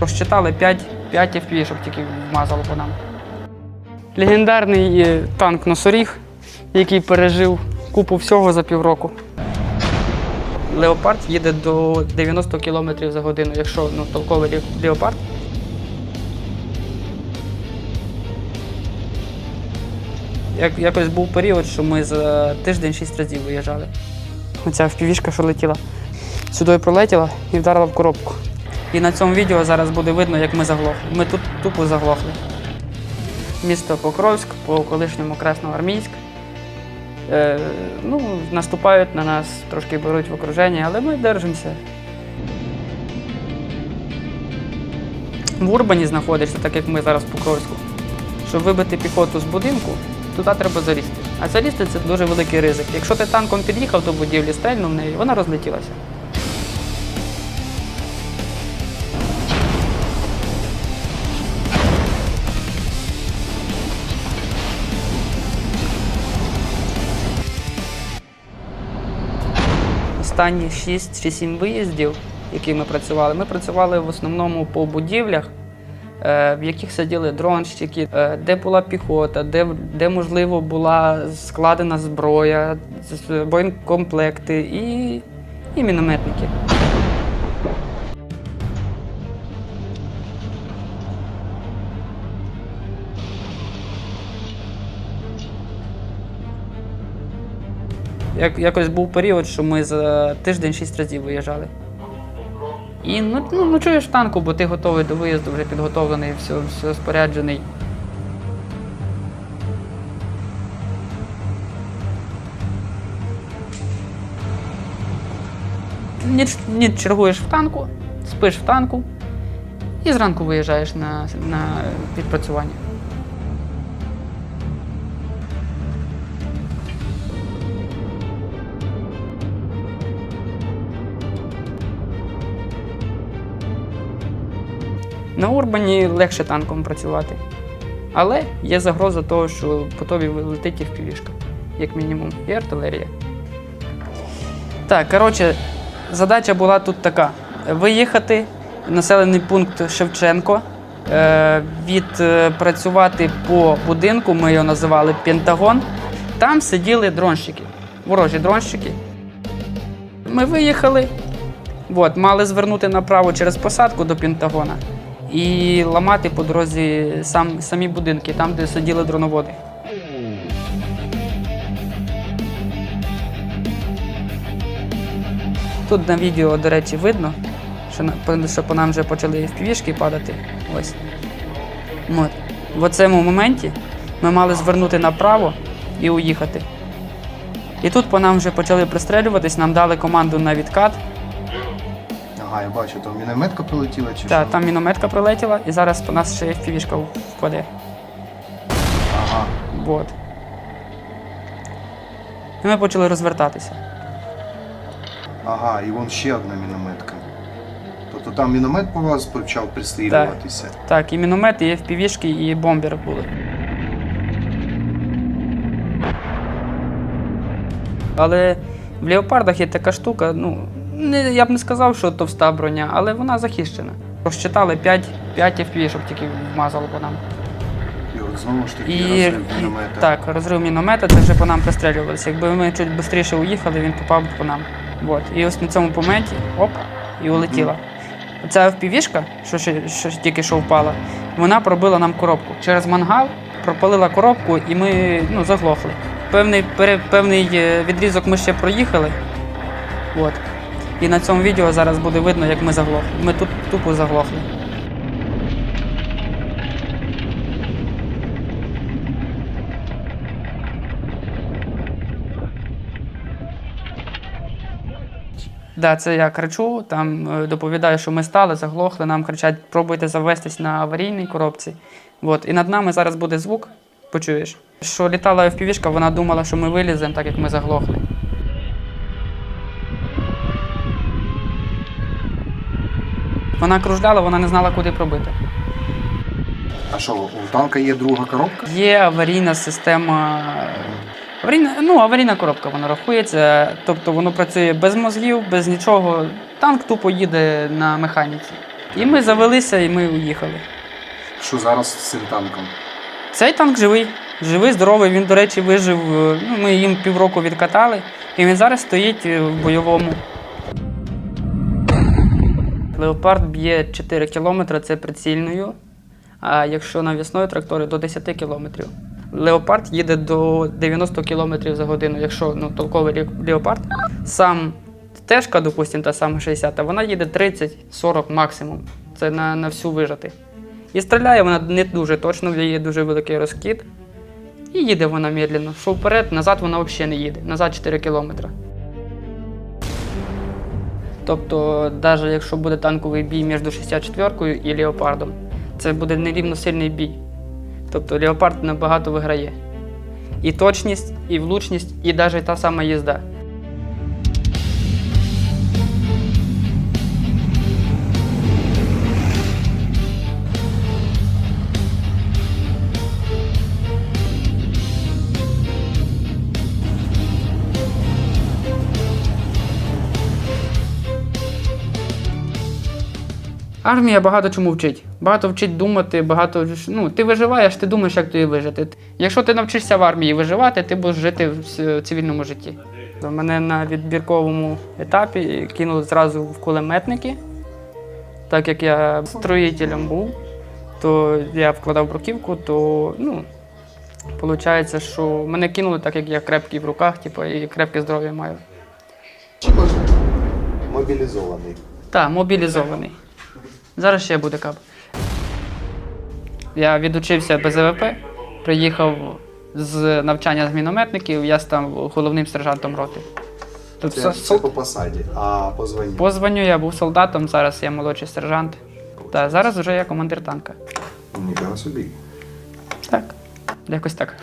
Розчитали 5 FPV-шок тільки вмазало по нам. Легендарний танк «Носоріг», який пережив купу всього за півроку. Леопард їде до 90 км за годину, якщо толковий леопард. Якось був період, що ми за тиждень 6 разів виїжджали. Оця FPV-шка, що летіла, сюди пролетіла і вдарила в коробку. І на цьому відео зараз буде видно, як ми заглохли. Ми тут тупо заглохли. Місто Покровськ, по колишньому Красноармійськ. Наступають на нас, трошки беруть в окруження, але ми держимося. В Урбані знаходишся, так як ми зараз в Покровську. Щоб вибити піхоту з будинку, туди треба залізти. А залізти – це дуже великий ризик. Якщо ти танком під'їхав до будівлі, стрельнув в неї, вона розлетілася. Останні 6 чи 7 виїздів, які ми працювали в основному по будівлях, в яких сиділи дронщики, де була піхота, де можливо, була складена зброя, боєкомплекти і мінометники. Якось був період, що ми за тиждень 6 разів виїжджали. І чуєш в танку, бо ти готовий до виїзду, вже підготовлений, все споряджений. Ніч чергуєш в танку, спиш в танку і зранку виїжджаєш на відпрацювання. На Урбані легше танком працювати, але є загроза того, що по тобі летить FPV-шка, як мінімум, і артилерія. Так, задача була тут така. Виїхати в населений пункт Шевченко, відпрацювати по будинку, ми його називали Пентагон. Там сиділи дронщики, ворожі дронщики. Ми виїхали, мали звернути направо через посадку до Пентагона і ламати по дорозі самі будинки, там, де сиділи дроноводи. Тут на відео, до речі, видно, що по нам вже почали FPV-шки падати. Ось. В цьому моменті ми мали звернути направо і уїхати. І тут по нам вже почали пристрелюватись, нам дали команду на відкат. Ага, я бачу, там мінометка прилетіла чи що? Так, там мінометка прилетіла і зараз по нас ще FPV-шка впаде. Ага. І ми почали розвертатися. Ага, і вон ще одна мінометка. Тобто там міномет по вас почав пристрілюватися? Так, і міномет, і FPV-шки, і бомбери були. Але в леопардах є така штука, я б не сказав, що товста броня, але вона захищена. Розчитали 5 FPV-шок тільки вмазало по нам. І от знову ж таки розрив міномета. Так, розрив міномета, це вже по нам пристрілювалися. Якби ми чуть швидше уїхали, він попав по нам. І ось на цьому моменті, і улетіла. Ця FPV-шка, що тільки що впала, вона пробила нам коробку. Через мангал пропалила коробку і ми заглохли. Певний відрізок ми ще проїхали. І на цьому відео зараз буде видно, як ми заглохли. Ми тут тупо заглохли. Так, це я кричу, там доповідаю, що ми стали, заглохли, нам кричать, пробуйте завестись на аварійній коробці. І над нами зараз буде звук, почуєш. Що літала FPV-шка, вона думала, що ми виліземо, так як ми заглохли. Вона кружляла, вона не знала, куди пробити. А що, у танка є друга коробка? Є аварійна система. Аварійна коробка вона рахується. Тобто воно працює без мозгів, без нічого. Танк тупо їде на механіці. І ми завелися, і ми уїхали. Що зараз з цим танком? Цей танк живий. Живий, здоровий. Він, до речі, вижив. Ну, ми їм півроку відкатали, і він зараз стоїть в бойовому. Леопард б'є 4 кілометри, це прицільною. А якщо навісною тракторою, до 10 кілометрів. Леопард їде до 90 кілометрів за годину, якщо толковий леопард. Сам стежка, допустимо, та сама 60, вона їде 30-40 максимум. Це на всю вижати. І стріляє вона не дуже точно, в неї є дуже великий розкид. І їде вона медленно. Що вперед, назад вона взагалі не їде. Назад 4 кілометри. Тобто, навіть якщо буде танковий бій між 64-ю і Леопардом, це буде нерівносильний бій. Тобто Леопард набагато виграє. І точність, і влучність, і навіть та сама їзда. Армія багато чому вчить. Багато вчить думати, ти виживаєш, ти думаєш, як тобі вижити. Якщо ти навчишся в армії виживати, ти будеш жити в цивільному житті. Мене на відбірковому етапі кинули зразу в кулеметники. Так як я строїтелем був, то я вкладав бруківку, то виходить, що мене кинули так, як я крепкий в руках, і крепке здоров'я маю. Мобілізований. Так, мобілізований. Зараз ще буде кап. Я відучився БЗВП, приїхав з навчання з мінометників, я став головним сержантом роти. Це по посаді, а по званню? По званню я був солдатом, зараз я молодший сержант. Та зараз вже я командир танка. Ніфіга собі. Так, якось так.